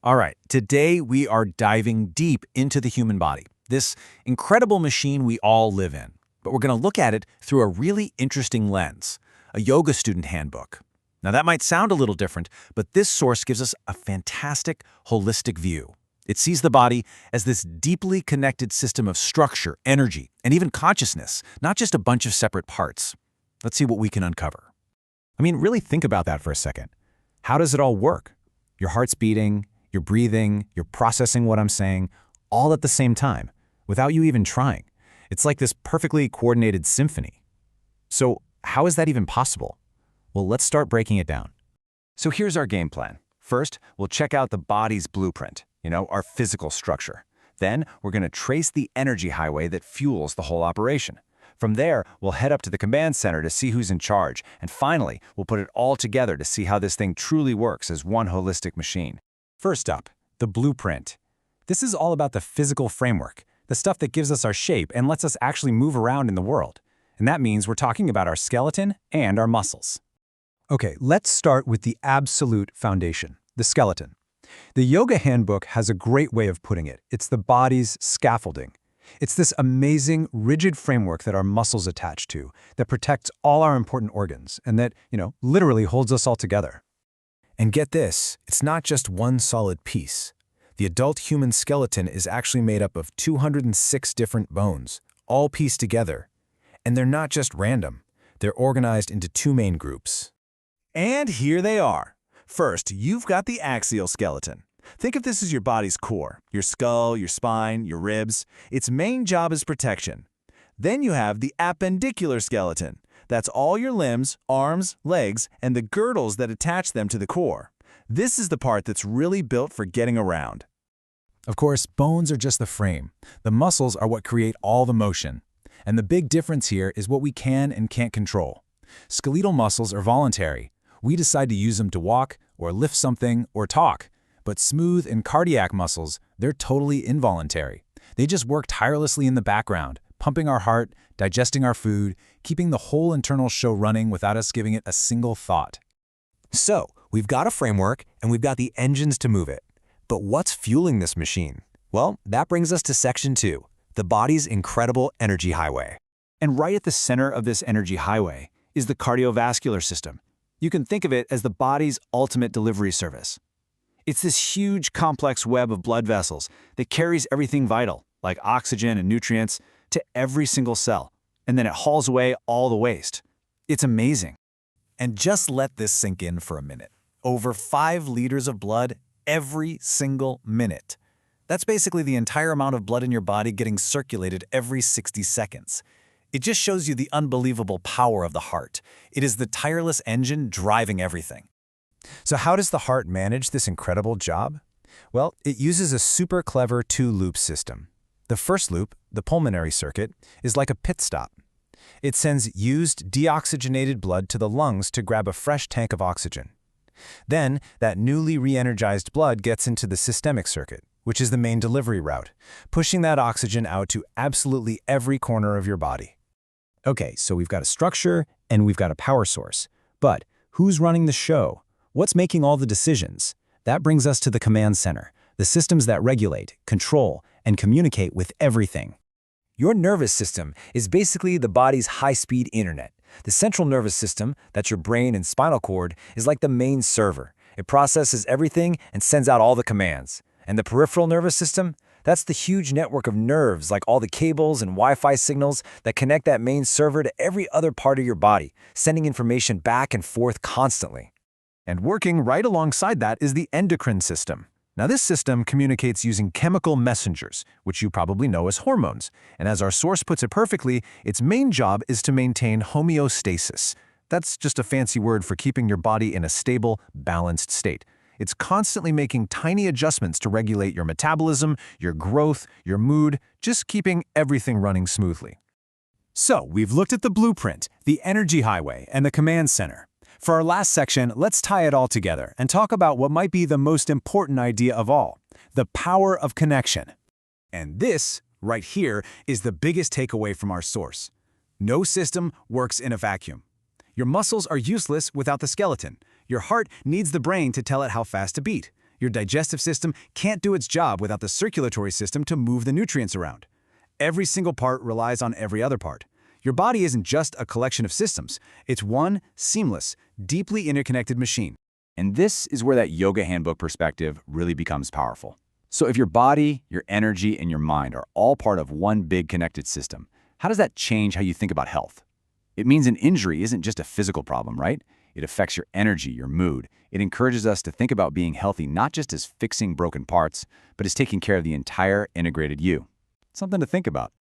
All right, today we are diving deep into the human body, this incredible machine we all live in. But we're going to look at it through a really interesting lens, a yoga student handbook. Now that might sound a little different, but this source gives us a fantastic, holistic view. It sees the body as this deeply connected system of structure, energy, and even consciousness, not just a bunch of separate parts. Let's see what we can uncover. I mean, really think about that for a second. How does it all work? Your heart's beating, you're breathing, you're processing what I'm saying, all at the same time, without you even trying. It's like this perfectly coordinated symphony. So how is that even possible? Well, let's start breaking it down. So here's our game plan. First, we'll check out the body's blueprint, our physical structure. Then we're going to trace the energy highway that fuels the whole operation. From there, we'll head up to the command center to see who's in charge. And finally, we'll put it all together to see how this thing truly works as one holistic machine. First up, the blueprint. This is all about the physical framework, the stuff that gives us our shape and lets us actually move around in the world. And that means we're talking about our skeleton and our muscles. Okay, let's start with the absolute foundation, the skeleton. The Yoga Handbook has a great way of putting it. It's the body's scaffolding. It's this amazing, rigid framework that our muscles attach to, that protects all our important organs, and that, literally holds us all together. And get this, it's not just one solid piece. The adult human skeleton is actually made up of 206 different bones, all pieced together. And they're not just random. They're organized into two main groups. And here they are. First, you've got the axial skeleton. Think of this as your body's core, your skull, your spine, your ribs. Its main job is protection. Then you have the appendicular skeleton. That's all your limbs, arms, legs, and the girdles that attach them to the core. This is the part that's really built for getting around. Of course, bones are just the frame. The muscles are what create all the motion. And the big difference here is what we can and can't control. Skeletal muscles are voluntary. We decide to use them to walk, or lift something, or talk. But smooth and cardiac muscles, they're totally involuntary. They just work tirelessly in the background, pumping our heart, digesting our food, keeping the whole internal show running without us giving it a single thought. So, we've got a framework and we've got the engines to move it. But what's fueling this machine? Well, that brings us to section 2, the body's incredible energy highway. And right at the center of this energy highway is the cardiovascular system. You can think of it as the body's ultimate delivery service. It's this huge, complex web of blood vessels that carries everything vital, like oxygen and nutrients, to every single cell, and then it hauls away all the waste. It's amazing. And just let this sink in for a minute. Over 5 liters of blood every single minute. That's basically the entire amount of blood in your body getting circulated every 60 seconds. It just shows you the unbelievable power of the heart. It is the tireless engine driving everything. So how does the heart manage this incredible job? Well, it uses a super clever 2-loop system. The first loop, the pulmonary circuit, is like a pit stop. It sends used, deoxygenated blood to the lungs to grab a fresh tank of oxygen. Then, that newly re-energized blood gets into the systemic circuit, which is the main delivery route, pushing that oxygen out to absolutely every corner of your body. Okay, so we've got a structure and we've got a power source. But who's running the show? What's making all the decisions? That brings us to the command center, the systems that regulate, control, and communicate with everything. Your nervous system is basically the body's high-speed internet. The central nervous system, that's your brain and spinal cord, is like the main server. It processes everything and sends out all the commands. And the peripheral nervous system? That's the huge network of nerves, like all the cables and Wi-Fi signals that connect that main server to every other part of your body, sending information back and forth constantly. And working right alongside that is the endocrine system. Now this system communicates using chemical messengers, which you probably know as hormones. And as our source puts it perfectly, its main job is to maintain homeostasis. That's just a fancy word for keeping your body in a stable, balanced state. It's constantly making tiny adjustments to regulate your metabolism, your growth, your mood, just keeping everything running smoothly. So we've looked at the blueprint, the energy highway, and the command center. For our last section, let's tie it all together and talk about what might be the most important idea of all, the power of connection. And this, right here, is the biggest takeaway from our source. No system works in a vacuum. Your muscles are useless without the skeleton. Your heart needs the brain to tell it how fast to beat. Your digestive system can't do its job without the circulatory system to move the nutrients around. Every single part relies on every other part. Your body isn't just a collection of systems. It's one seamless, deeply interconnected machine. And this is where that yoga handbook perspective really becomes powerful. So if your body, your energy, and your mind are all part of one big connected system, how does that change how you think about health? It means an injury isn't just a physical problem, right? It affects your energy, your mood. It encourages us to think about being healthy not just as fixing broken parts, but as taking care of the entire integrated you. Something to think about.